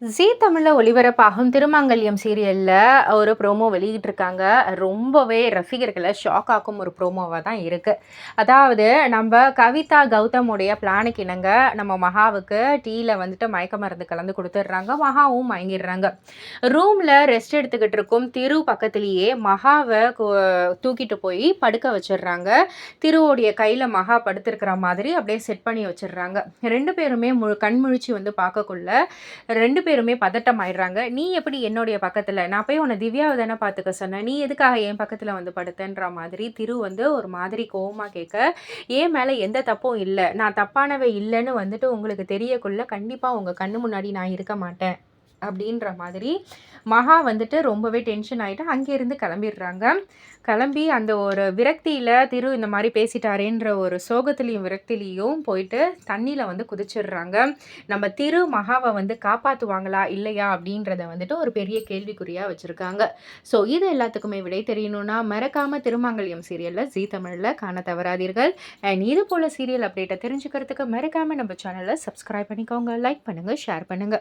ஜீ தமிழ்ல ஒளிபரப்பாகும் திருமாங்கல்யம் சீரியல்ல ஒரு ப்ரோமோ வெளியிட்டிருக்காங்க. ரொம்பவே ரசிகர்கள ஷாக் ஆக்கும் ஒரு ப்ரோமோவா தான் இருக்கு. அதாவது நம்ப கவிதா கௌதமுடைய பிளானுக்கு இணங்க நம்ம மகாவுக்கு டீல வந்துட்டு மயக்க மருந்து கலந்து குடுத்துடுறாங்க. மகாவும் மயங்கிடுறாங்க. ரூம்ல ரெஸ்ட் எடுத்துக்கிட்டு இருக்கும் திரு பக்கத்திலேயே மகாவ தூக்கிட்டு போய் படுக்க வச்சுடுறாங்க. திருவோடைய கையில மகா படுத்திருக்கிற மாதிரி அப்படியே செட் பண்ணி வச்சுடுறாங்க. 2 பேருமே கண் முழிச்சு வந்து பார்க்கக்குள்ள 2 பேருமே பதட்டம் ஆயிடுறாங்க. "நீ எப்படி என்னுடைய பக்கத்துல? நான் போய் உன்ன திவ்யாவ தானே பார்த்துக்க சொன்னேன். நீ எதுக்காக என் பக்கத்துல வந்து படுத்தன்ற?" மாதிரி திரு வந்து ஒரு மாதிரி கோவமா கேட்க, "என் மேல எந்த தப்பும் இல்ல. நான் தப்பானவ இல்லன்னு வந்துட்டு உங்களுக்கு தெரியக்குள்ள கண்டிப்பா உங்க கண்ணு முன்னாடி நான் இருக்க மாட்டேன்." அப்படின்ற மாதிரி மகா வந்துட்டு ரொம்பவே டென்ஷன் ஆயிட்டு அங்கேருந்து கிளம்பிடுறாங்க. கிளம்பி அந்த ஒரு விரக்தியில திரு இந்த மாரி பேசிட்டாரேன்ற ஒரு சோகத்திலயும், விரக்திலயும் போயிட்டு தண்ணீல வந்து குதிச்சிடுறாங்க. நம்ம திரு மகாவ வந்து காப்பாத்துவாங்களா? இல்லையா? அப்படின்றத வந்துட்டு ஒரு பெரிய கேள்விக்குறியா வச்சிருக்காங்க. ஸோ இது எல்லாத்துக்குமே விடை தெரியணும்னா, மறக்காம திருமாங்கல்யம் சீரியல்ல ஜீ தமிழ்ல காண தவறாதீர்கள். அண்ட் இது போல சீரியல் அப்டேட்ட தெரிஞ்சுக்கிறதுக்கு மறக்காம நம்ம சேனல சப்ஸ்கிரைப் பண்ணிக்கோங்க. லைக் பண்ணுங்க, ஷேர் பண்ணுங்க.